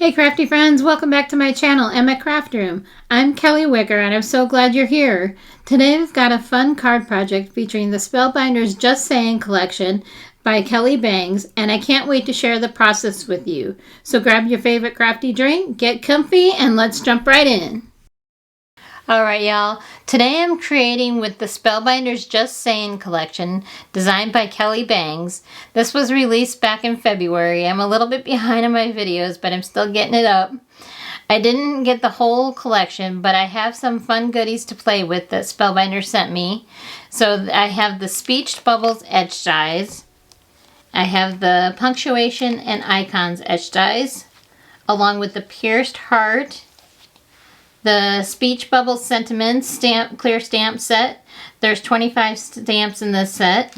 Hey crafty friends, welcome back to my channel and my craft room. I'm Kelly Wicker and I'm so glad you're here. Today we've got a fun card project featuring the Spellbinders Just Sayin collection by Kelly Bangs, and I can't wait to share the process with you. So grab your favorite crafty drink, get comfy, and let's jump right in. Alright y'all, today I'm creating with the Spellbinders Just Sayin collection designed by Kelly Bangs. This was released back in February. I'm a little bit behind on my videos, but I'm still getting it up. I didn't get the whole collection, but I have some fun goodies to play with that Spellbinders sent me. So I have the Speech Bubbles etch dies. I have the Punctuation and Icons etch dies, along with the Pierced Heart, the Speech Bubble Sentiments clear stamp set. There's 25 stamps in this set.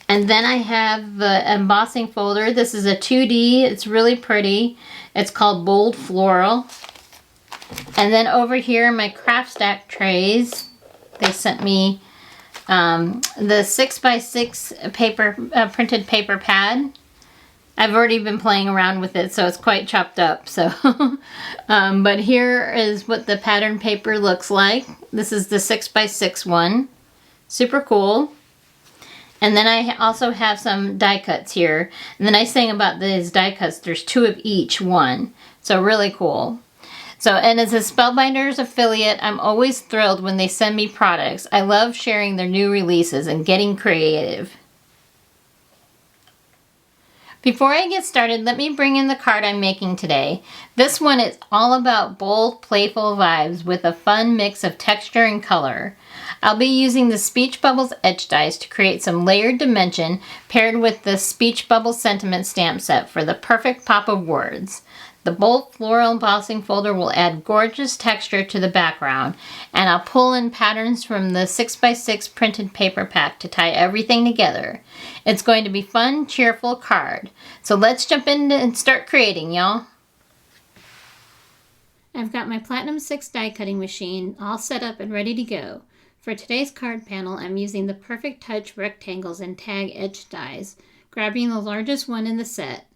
And then I have the embossing folder. This is a 2D. It's really pretty. It's called Bold Floral. And then over here, my craft stack trays. They sent me the 6x6 paper printed paper pad. I've already been playing around with it, so it's quite chopped up. So, but here is what the pattern paper looks like. This is the 6x6 one. Super cool. And then I also have some die cuts here. And the nice thing about these die cuts, there's 2 of each one. So really cool. So, and as a Spellbinders affiliate, I'm always thrilled when they send me products. I love sharing their new releases and getting creative. Before I get started, let me bring in the card I'm making today. This one is all about bold, playful vibes with a fun mix of texture and color. I'll be using the Speech Bubbles etch dies to create some layered dimension paired with the Speech Bubble Sentiment stamp set for the perfect pop of words. The Bold Floral embossing folder will add gorgeous texture to the background, and I'll pull in patterns from the 6x6 printed paper pack to tie everything together. It's going to be fun, cheerful card. So let's jump in and start creating, y'all. I've got my Platinum 6 die cutting machine all set up and ready to go. For today's card panel, I'm using the Perfect Touch rectangles and tag edge dies, grabbing the largest one in the set.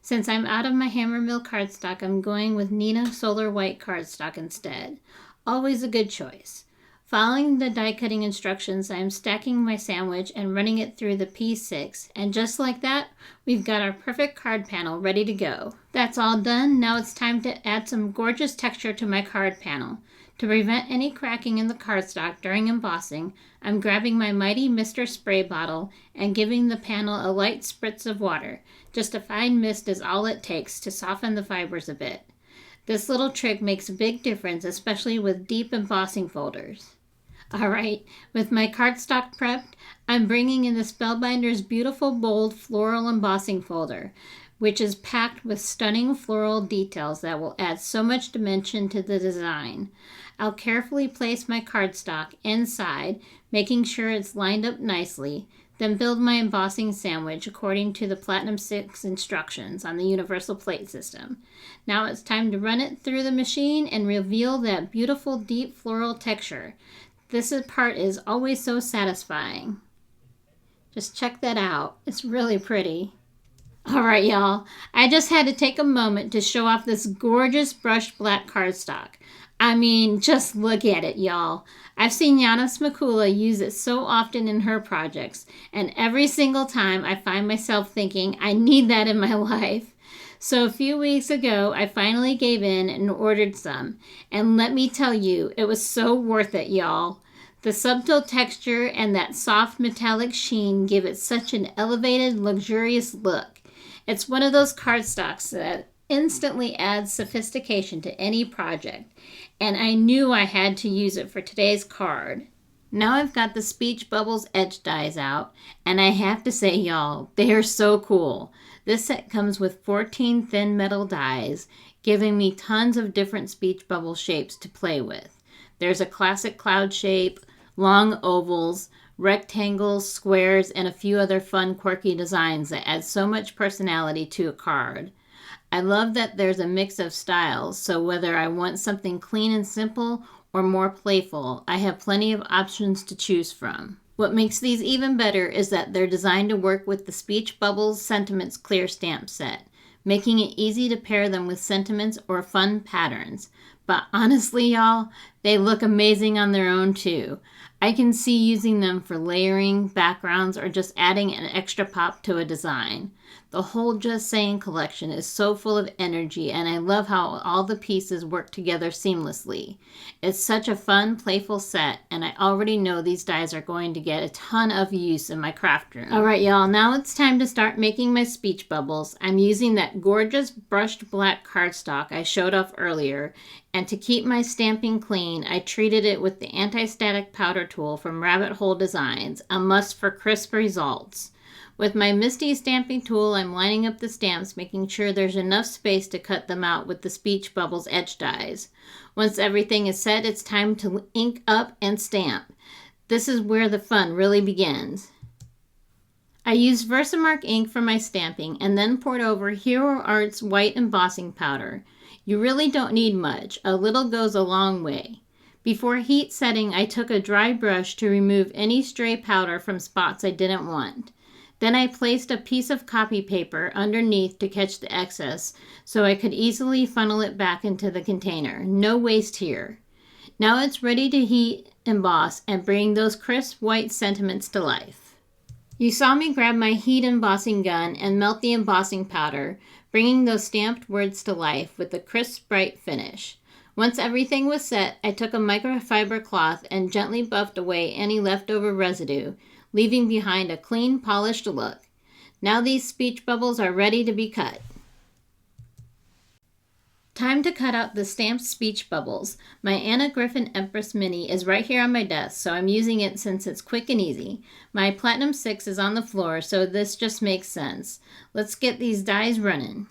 Since I'm out of my Hammermill cardstock, I'm going with Neenah Solar White cardstock instead. Always a good choice. Following the die cutting instructions, I'm stacking my sandwich and running it through the P6, and just like that, we've got our perfect card panel ready to go. That's all done. Now it's time to add some gorgeous texture to my card panel. To prevent any cracking in the cardstock during embossing, I'm grabbing my Mighty Mister spray bottle and giving the panel a light spritz of water. Just a fine mist is all it takes to soften the fibers a bit. This little trick makes a big difference, especially with deep embossing folders. Alright, with my cardstock prepped, I'm bringing in the Spellbinders beautiful bold floral embossing folder, which is packed with stunning floral details that will add so much dimension to the design. I'll carefully place my cardstock inside, making sure it's lined up nicely, then build my embossing sandwich according to the Platinum 6 instructions on the Universal Plate System. Now it's time to run it through the machine and reveal that beautiful deep floral texture. This part is always so satisfying. Just check that out. It's really pretty. Alright y'all, I just had to take a moment to show off this gorgeous brushed black cardstock. I mean, just look at it, y'all. I've seen Yana Smakula use it so often in her projects, and every single time I find myself thinking, I need that in my life. So a few weeks ago, I finally gave in and ordered some, and let me tell you, it was so worth it, y'all. The subtle texture and that soft metallic sheen give it such an elevated, luxurious look. It's one of those cardstocks that instantly adds sophistication to any project, and I knew I had to use it for today's card. Now I've got the Speech Bubbles etch dies out, and I have to say, y'all, they are so cool. This set comes with 14 thin metal dies, giving me tons of different speech bubble shapes to play with. There's a classic cloud shape, long ovals, rectangles, squares, and a few other fun quirky designs that add so much personality to a card. I love that there's a mix of styles, so whether I want something clean and simple or more playful, I have plenty of options to choose from. What makes these even better is that they're designed to work with the Speech Bubbles Sentiments clear stamp set. making it easy to pair them with sentiments or fun patterns. But honestly, y'all, they look amazing on their own too. I can see using them for layering, backgrounds, or just adding an extra pop to a design. The whole Just Saying collection is so full of energy, and I love how all the pieces work together seamlessly. It's such a fun, playful set, and I already know these dies are going to get a ton of use in my craft room. Alright y'all, now it's time to start making my speech bubbles. I'm using that gorgeous brushed black cardstock I showed off earlier, and to keep my stamping clean, I treated it with the anti-static powder tool from Rabbit Hole Designs, a must for crisp results. With my Misty stamping tool, I'm lining up the stamps, making sure there's enough space to cut them out with the Speech Bubbles etch dies. Once everything is set, it's time to ink up and stamp. This is where the fun really begins. I used Versamark ink for my stamping and then poured over Hero Art's white embossing powder. You really don't need much. A little goes a long way. Before heat setting, I took a dry brush to remove any stray powder from spots I didn't want. Then I placed a piece of copy paper underneath to catch the excess so I could easily funnel it back into the container. No waste here. Now it's ready to heat, emboss, and bring those crisp white sentiments to life. You saw me grab my heat embossing gun and melt the embossing powder, bringing those stamped words to life with a crisp, bright finish. Once everything was set, I took a microfiber cloth and gently buffed away any leftover residue, leaving behind a clean, polished look. Now these speech bubbles are ready to be cut. Time to cut out the stamped speech bubbles. My Anna Griffin Empress Mini is right here on my desk, so I'm using it since it's quick and easy. My Platinum 6 is on the floor, so this just makes sense. Let's get these dies running.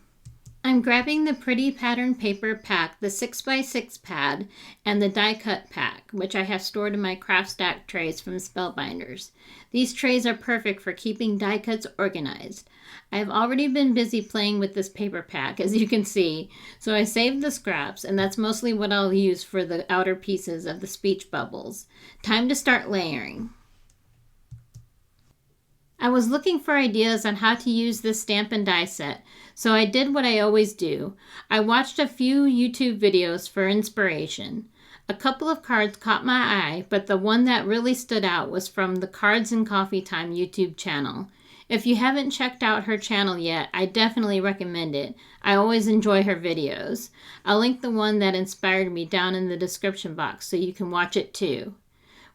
I'm grabbing the pretty pattern paper pack, the 6x6 pad, and the die cut pack, which I have stored in my craft stack trays from Spellbinders. These trays are perfect for keeping die cuts organized. I've already been busy playing with this paper pack, as you can see, so I saved the scraps, and that's mostly what I'll use for the outer pieces of the speech bubbles. Time to start layering. I was looking for ideas on how to use this stamp and die set, so I did what I always do. I watched a few YouTube videos for inspiration. A couple of cards caught my eye, but the one that really stood out was from the Cards and Coffee Time YouTube channel. If you haven't checked out her channel yet, I definitely recommend it. I always enjoy her videos. I'll link the one that inspired me down in the description box so you can watch it too.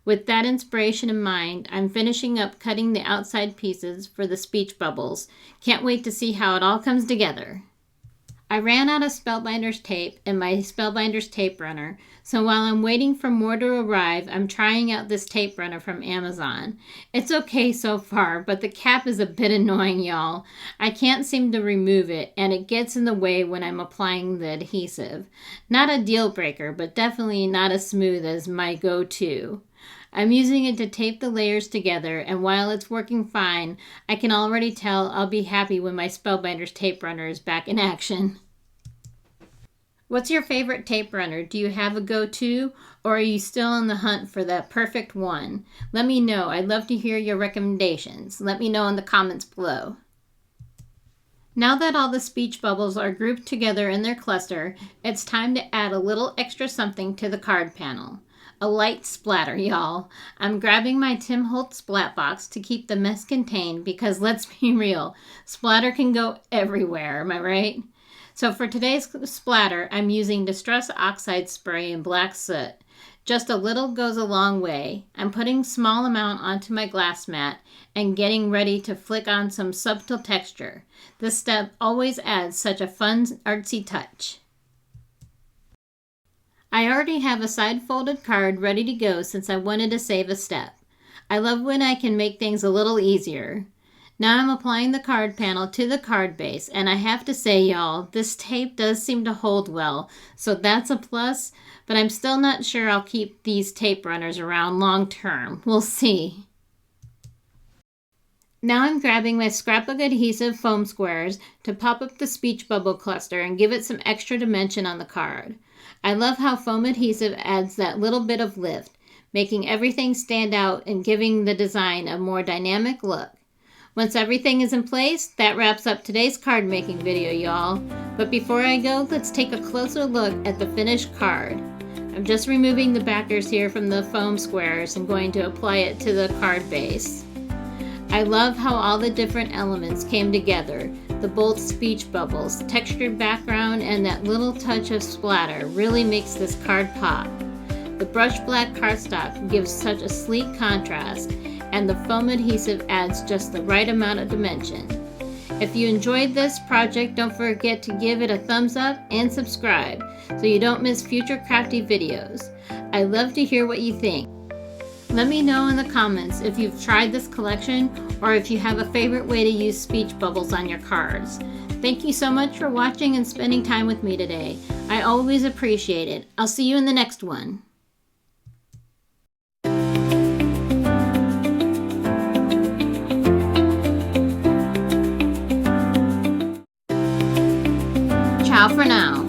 With that inspiration in mind, I'm finishing up cutting the outside pieces for the speech bubbles. Can't wait to see how it all comes together. I ran out of Spellbinders tape and my Spellbinders tape runner, so while I'm waiting for more to arrive, I'm trying out this tape runner from Amazon. It's okay so far, but the cap is a bit annoying, y'all. I can't seem to remove it, and it gets in the way when I'm applying the adhesive. Not a deal breaker, but definitely not as smooth as my go-to. I'm using it to tape the layers together, and while it's working fine, I can already tell I'll be happy when my Spellbinders tape runner is back in action. What's your favorite tape runner? Do you have a go-to, or are you still on the hunt for that perfect one? Let me know. I'd love to hear your recommendations. Let me know in the comments below. Now that all the speech bubbles are grouped together in their cluster, it's time to add a little extra something to the card panel. A light splatter, y'all. I'm grabbing my Tim Holtz splat box to keep the mess contained because let's be real, splatter can go everywhere, am I right? So for today's splatter, I'm using Distress Oxide Spray in Black Soot. Just a little goes a long way. I'm putting a small amount onto my glass mat and getting ready to flick on some subtle texture. This step always adds such a fun, artsy touch. I already have a side-folded card ready to go since I wanted to save a step. I love when I can make things a little easier. Now I'm applying the card panel to the card base, and I have to say, y'all, this tape does seem to hold well, so that's a plus, but I'm still not sure I'll keep these tape runners around long term. We'll see. Now I'm grabbing my scrapbook adhesive foam squares to pop up the speech bubble cluster and give it some extra dimension on the card. I love how foam adhesive adds that little bit of lift, making everything stand out and giving the design a more dynamic look. Once everything is in place, that wraps up today's card making video, y'all. But before I go, let's take a closer look at the finished card. I'm just removing the backers here from the foam squares and going to apply it to the card base. I love how all the different elements came together. The bold speech bubbles, textured background, and that little touch of splatter really makes this card pop. The brushed black cardstock gives such a sleek contrast, and the foam adhesive adds just the right amount of dimension. If you enjoyed this project, don't forget to give it a thumbs up and subscribe so you don't miss future crafty videos. I love to hear what you think. Let me know in the comments if you've tried this collection or if you have a favorite way to use speech bubbles on your cards. Thank you so much for watching and spending time with me today. I always appreciate it. I'll see you in the next one. Ciao for now.